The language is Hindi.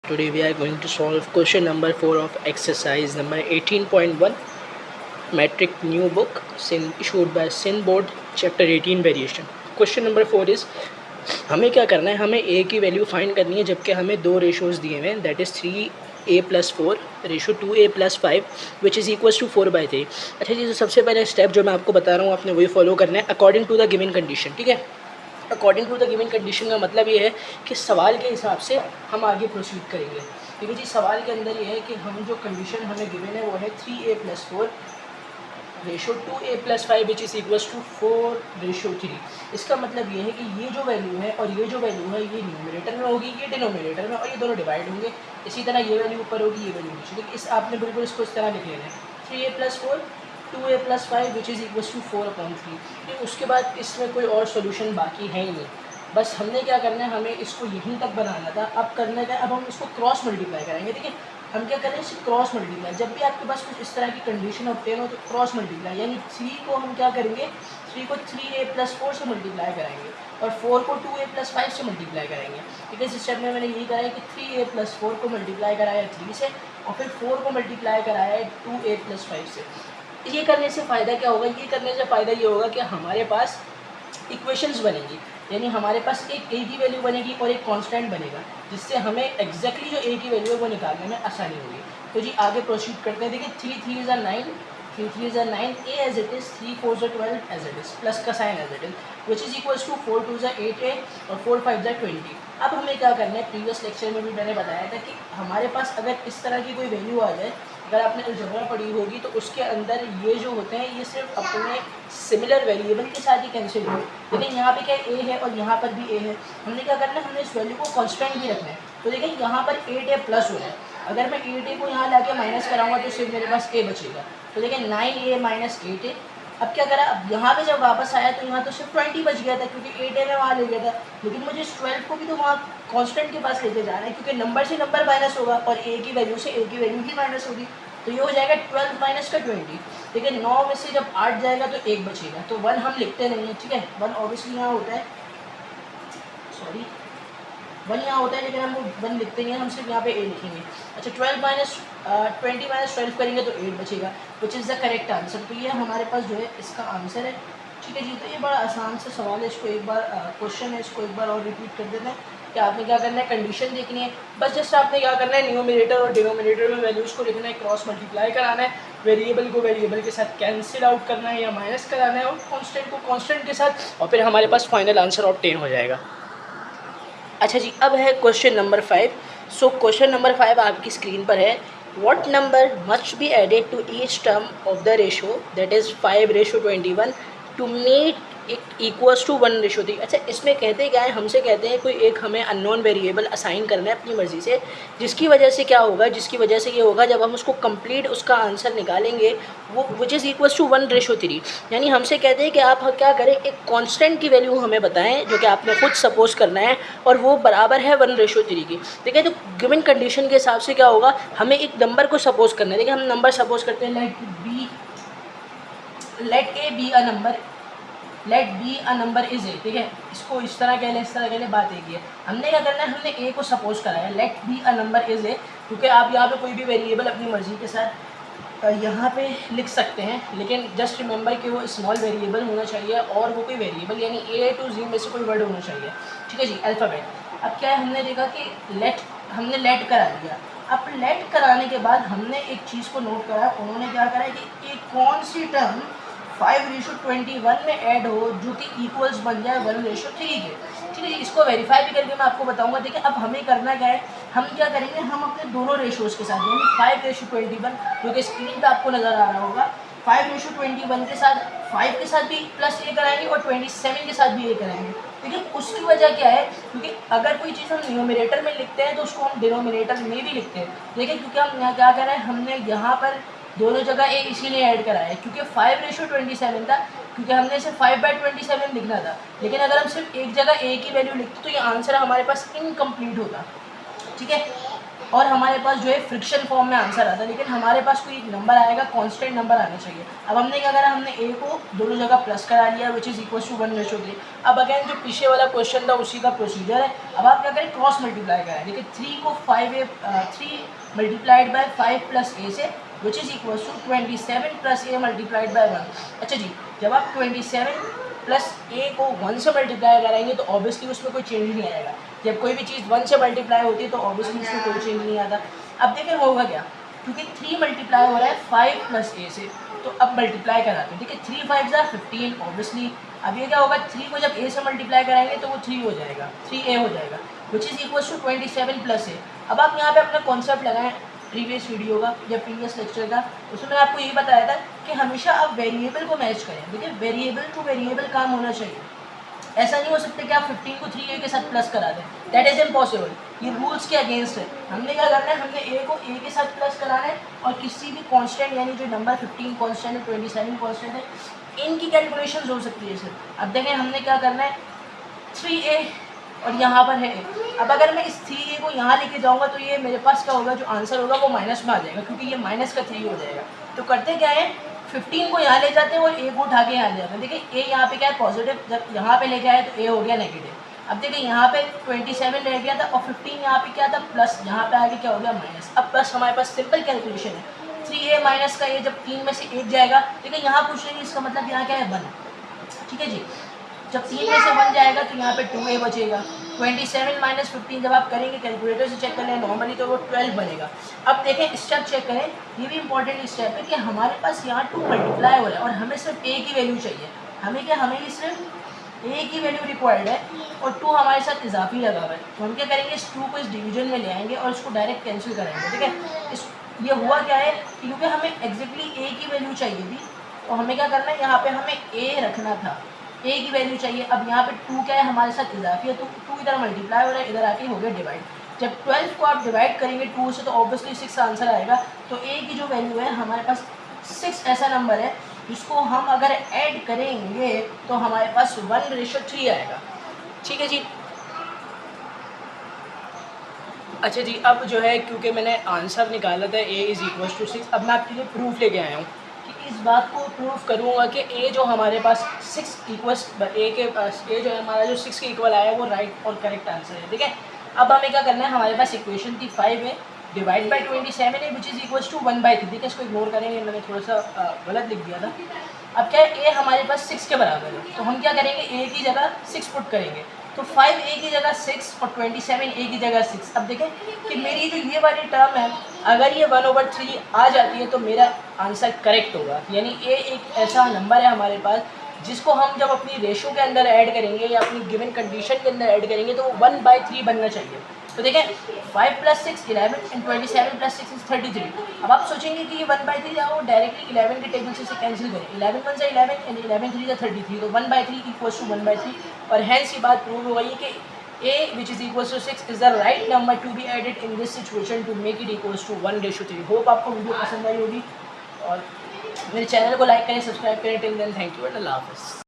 Today we are going to solve question number 4 of exercise number 18.1 metric new book issued by Sin board chapter 18 variation. Question number 4 is हमें क्या करना है, हमें a की वैल्यू फाइंड करनी है जबकि हमें दो रेशोज़ दिए हुए हैं, that is 3a+4 ratio 2a+5 which is equals to 4/3. अच्छा जी, तो सबसे पहले स्टेप जो मैं आपको बता रहा हूँ आपने वही फॉलो करना है according to the given condition. ठीक है, according to the given condition का मतलब ये है कि सवाल के हिसाब से हम आगे प्रोसीड करेंगे. ठीक है जी, सवाल के अंदर ये है कि हम जो कंडीशन हमें गिवन है वो है 3a+4 ratio 2a+5 which is equals to 4/3. इसका मतलब ये है कि ये जो वैल्यू है और ये जो वैल्यू है ये न्यूमरेटर में होगी, ये डिनोमिनेटर में, और ये दोनों डिवाइड होंगे. इसी तरह ये वैल्यू ऊपर होगी, ये वैल्यू नीचे. ठीक है, इस आपने बिल्कुल इसको इस तरह लिख लेना है 3a+4 2a+5 which is equals to 4/3. उसके बाद इसमें कोई और सोल्यूशन बाकी है ही नहीं. बस हमने क्या करना है, हमें इसको यहीं तक बनाना था. अब करने का, अब हम इसको क्रॉस मल्टीप्लाई करेंगे. ठीक है, हम क्या करें, इसे क्रॉस मल्टीप्लाई. जब भी आपके पास कुछ इस तरह की कंडीशन ऑब्टेन हो तो क्रॉस मल्टीप्लाई, यानी 3 को हम क्या करेंगे, 3 को 3a+4 से मल्टीप्लाई कराएंगे और 4 को 2a+5 से मल्टीप्लाई करेंगे. ठीक है, इस स्टेप में मैंने यही करा है कि 3a+4 को मल्टीप्लाई कराया 3 से और फिर 4 को मल्टीप्लाई कराया है 2a+5 से. ये करने से फ़ायदा क्या होगा, ये करने से फ़ायदा ये होगा कि हमारे पास इक्वेशंस बनेंगी, यानी हमारे पास एक a की वैल्यू बनेगी और एक कांस्टेंट बनेगा, जिससे हमें एग्जैक्टली जो a की वैल्यू है वो निकालने में आसानी होगी. तो जी आगे प्रोसीड करते हैं. देखिए 3 3 is 9, 3 3 is 9, a as it is, 3 4 is 12 as it is, plus का sign as it is, which is equals to 4 2 is 8a और 4 5 इज़ 20. अब हमें क्या करना है, प्रीवियस लेक्चर में भी मैंने बताया था कि हमारे पास अगर इस तरह की कोई वैल्यू आ जाए, अगर आपने अलजेब्रा पढ़ी होगी तो उसके अंदर ये जो होते हैं ये सिर्फ अपने सिमिलर वेरिएबल के साथ ही कैंसिल हो. लेकिन यहाँ पे क्या a है और यहाँ पर भी a है. हमने क्या करना है, हमने इस वैल्यू को कांस्टेंट भी रखना है. तो देखिए यहाँ पर 8a प्लस हो रहा है, अगर मैं 8a को यहाँ लाके माइनस कराऊंगा तो सिर्फ मेरे पास a बचेगा. तो देखिए 9a माइनस 8a. अब क्या करा, अब यहाँ पे जब वापस आया तो यहाँ तो सिर्फ 20 बच गया था क्योंकि 8a में वहाँ ले गया था. लेकिन मुझे इस 12 को भी तो वहाँ कांस्टेंट के पास लेके जाना है क्योंकि नंबर से नंबर माइनस होगा और a की वैल्यू से a की वैल्यू ही माइनस होगी. तो ये हो जाएगा 12 माइनस का 20. देखिए 9 में से जब 8 जाएगा तो 1 बचेगा, तो 1 हम लिखते नहीं हैं. ठीक है, 1 ऑब्वियसली यहाँ होता है, सॉरी 1 यहाँ होता है लेकिन हम 1 लिखते नहीं हैं, हम सिर्फ यहाँ पे a लिखेंगे. अच्छा 12 माइनस 20 माइनस 12 करेंगे तो 8 बचेगा, which is the correct answer. तो ये हमारे पास जो है इसका आंसर है. ठीक है जी, तो ये बड़ा आसान सा सवाल है. इसको एक बार क्वेश्चन है, इसको एक बार और रिपीट कर देते हैं कि आपने क्या करना है, कंडीशन देखनी है. बस जस्ट आपने क्या करना है, न्यूमरेटर और डिनोमिनेटर में वैल्यूज़ को लिखना है, क्रॉस मल्टीप्लाई कराना है, वेरिएबल को वेरिएबल के साथ कैंसिल आउट करना है या माइनस कराना है और कांस्टेंट को कांस्टेंट के साथ, और फिर हमारे पास फाइनल आंसर ऑब्टेन हो जाएगा. अच्छा जी, अब है question number 5. So question number 5 आपकी स्क्रीन पर है. What number must be added to each term of the ratio that is 5/21 to make it equals to 1/3. अच्छा, इसमें कहते क्या है, हमसे कहते हैं कोई एक हमें अननोन वेरिएबल असाइन करना है अपनी मर्ज़ी से, जिसकी वजह से क्या होगा, जिसकी वजह से ये होगा जब हम उसको कंप्लीट उसका आंसर निकालेंगे वो विच इज़ इक्वल्स टू 1/3. यानी हमसे कहते हैं कि आप क्या करें, एक कांस्टेंट की वैल्यू हमें बताएं जो कि आपने खुद सपोज करना है और वो बराबर है 1/3 की. देखिए तो गिवन कंडीशन के हिसाब से क्या होगा, हमें एक नंबर को सपोज करना है. देखिए हम नंबर सपोज करते हैं, let A be a number, let be a number is A. ठीक है, इसको इस तरह कह लें, इस तरह कह लें, बात एक ही है. हमने क्या करना है, हमने ए को सपोज कराया, let be a number is A. क्योंकि आप यहाँ पे कोई भी वेरिएबल अपनी मर्जी के साथ यहाँ पे लिख सकते हैं, लेकिन जस्ट रिमेंबर कि वो स्मॉल वेरिएबल होना चाहिए और वो कोई वेरिएबल यानी A to Z में से कोई वर्ड होना चाहिए. ठीक है जी, अल्फ़ाबेट. अब क्या है, हमने देखा कि हमने लेट करा दिया. अब लेट कराने के बाद हमने एक चीज़ को नोट करा, उन्होंने क्या करा कि एक कौन सी टर्म 5/21 में ऐड हो जो कि इक्वल्स बन जाए 1/3 के. ठीक है, इसको वेरीफाई भी करके मैं आपको बताऊंगा. देखिए अब हमें करना क्या है, हम क्या करेंगे, हम अपने दोनों रेशोज़ के साथ यानी 5/21 जो कि स्क्रीन पे आपको नज़र आ रहा होगा, 5/21 के साथ 5 के साथ भी प्लस ए कराएंगे और 27 के साथ भी ए कराएंगे. देखिए उसकी वजह क्या है, क्योंकि अगर कोई चीज़ हम न्यूमरेटर में लिखते हैं तो उसको हम डिनोमिनेटर में भी लिखते हैं. देखिए क्योंकि हम यहाँ क्या कर रहे हैं, हमने यहाँ पर दोनों जगह ए इसीलिए ऐड कराया है क्योंकि 5/27 था, क्योंकि हमने इसे 5/27 लिखना था. लेकिन अगर हम सिर्फ एक जगह ए की वैल्यू लिखते तो ये आंसर हमारे पास इनकम्प्लीट होता. ठीक है, और हमारे पास जो है फ्रिक्शन फॉर्म में आंसर आता है, लेकिन हमारे पास कोई नंबर आएगा, कांस्टेंट नंबर आना चाहिए। अब हमने क्या करा, हमने ए को दोनों जगह प्लस करा लिया विच इज़ इक्वल टू 1:3। अब अगेन जो पीछे वाला क्वेश्चन था उसी का प्रोसीजर है। अब आप क्या करें, क्रॉस मल्टीप्लाई कराएं। देखिए 3 को 3 मल्टीप्लाइड बाय 5 प्लस ए से which is equal to 27 plus A multiplied by 1। अच्छा जी, जब आप 27 प्लस ए को 1 से मल्टीप्लाई कराएंगे तो ऑब्वियसली उसमें कोई चेंज नहीं आएगा। जब कोई भी चीज़ 1 से मल्टीप्लाई होती है तो ऑब्वियसली उसमें कोई चेंज नहीं आता। अब देखिए होगा क्या, क्योंकि 3 मल्टीप्लाई हो रहा है 5 प्लस ए से, तो अब मल्टीप्लाई कराते हैं। देखिए 3 5 15 ऑब्वियसली। अब ये क्या होगा, 3 को जब ए से मल्टीप्लाई कराएंगे तो वो 3 हो जाएगा, 3a हो जाएगा which is equal to 27 plus a. अब आप यहाँ पे अपना कॉन्सेप्ट लगाएं प्रीवियस वीडियो का या प्रीवियस लेक्चर का, उसमें मैंने आपको यही बताया था कि हमेशा आप वेरिएबल को मैच करें। देखिए वेरिएबल टू वेरिएबल काम होना चाहिए। ऐसा नहीं हो सकता कि आप 15 को 3a के साथ प्लस करा दें, दैट इज़ इम्पॉसिबल, ये रूल्स के अगेंस्ट है। हमने क्या करना है, हमने a को a के साथ प्लस कराना है और किसी भी कांस्टेंट यानी जो नंबर 15 कांस्टेंट है, 27 कांस्टेंट है, इनकी कैलकुलेशन हो सकती है सर। अब देखें हमने क्या करना है, 3a और यहाँ पर है a। अब अगर मैं इस 3a को यहाँ लेके जाऊँगा तो ये मेरे पास क्या होगा, जो आंसर होगा वो माइनस में आ जाएगा, क्योंकि ये माइनस का 3 हो जाएगा। तो करते क्या है, 15 को यहाँ ले जाते हैं और a को उठा के यहाँ ले जाते हैं। देखिए a यहाँ पे क्या है पॉजिटिव, जब यहाँ पे लेके आए तो a हो गया नेगेटिव। अब देखिए यहाँ पे 27 रह गया था और 15 यहाँ पे क्या था प्लस, यहाँ पे आगे क्या हो गया माइनस। अब प्लस हमारे पास सिंपल कैलकुलेशन है, 3a माइनस का a जब 3 में से 1 जाएगा, देखिए यहाँ पूछ रही है इसका मतलब यहाँ क्या है 1, ठीक है जी। जब 3 में से 1 जाएगा तो यहाँ पे 2a बचेगा। 27 माइनस 15 जब आप करेंगे कैलकुलेटर से चेक कर लें नॉर्मली तो वो 12 बनेगा। अब देखें स्टेप चेक करें, ये भी इंपॉर्टेंट स्टेप है कि हमारे पास यहाँ 2 मल्टीप्लाई हो रहा है और हमें सिर्फ a की वैल्यू चाहिए। हमें क्या, हमें ये सिर्फ a की वैल्यू रिक्वायर्ड है और 2 हमारे साथ इजाफी लगा हुआ है। तो हम क्या करेंगे, इस 2 को इस डिवीजन में ले आएंगे और इसको डायरेक्ट कैंसिल करेंगे, ठीक है। इस ये हुआ क्या है, क्योंकि हमें एग्जैक्टली a की वैल्यू चाहिए थी तो हमें क्या करना है, यहाँ पे हमें a रखना था, a की वैल्यू चाहिए। अब यहाँ पे 2 क्या है हमारे साथ इजाफी है, तो 2 इधर मल्टीप्लाई हो रहा है, इधर आके हो गया डिवाइड। जब 12 को आप डिवाइड करेंगे 2 से तो ऑब्वियसली 6 आंसर आएगा। तो a की जो वैल्यू है हमारे पास 6 ऐसा नंबर है जिसको हम अगर ऐड करेंगे तो हमारे पास 1:3 आएगा, ठीक है जी। अच्छा जी, अब जो है क्योंकि मैंने आंसर निकाला था a इज़ इक्वल टू 6, अब मैं आपके लिए प्रूफ लेके आया हूँ कि इस बात को प्रूफ करूँगा कि a जो हमारे पास 6 इक्वल्स a के पास a जो है हमारा जो 6 के इक्वल आया है वो राइट और करेक्ट आंसर है, ठीक है। अब हमें क्या करना है, हमारे पास इक्वेशन थी 5 है डिवाइड बाई 27 है विच इज़ इक्वल्स टू 1/3, ठीक है। इसको इग्नोर करेंगे, मैंने थोड़ा सा गलत लिख दिया था। अब क्या है, a हमारे पास 6 के बराबर है तो हम क्या करेंगे, a की जगह 6 पुट करेंगे, तो 5a की जगह 6 और 27a की जगह 6। अब देखें कि मेरी जो ये वाली टर्म है अगर ये 1/3 आ जाती है तो मेरा आंसर करेक्ट होगा, यानी a एक ऐसा नंबर है हमारे पास जिसको हम जब अपनी रेशो के अंदर ऐड करेंगे या अपनी गिवन कंडीशन के अंदर ऐड करेंगे तो वो 1/3 बनना चाहिए। तो देखें 5 + 6 11 एंड 27 + 6 is 33। अब आप सोचेंगे कि ये 1/3 आओ डायरेक्टली 11 के टेबल से कैंसिल करें, 11 1 से 11 एंड 11 3 से 33, तो 1/3 इक्वल्स टू 1/3 और हैंस ये बात प्रूव हो गई है कि a which is equals to 6 is the right number to be added in this situation to make it equals to 1:3। Hope आपको वीडियो पसंद आई होगी और मेरे चैनल को लाइक करें, सब्सक्राइब करें। Till then thank you and अल्लाह हाफ़िज़।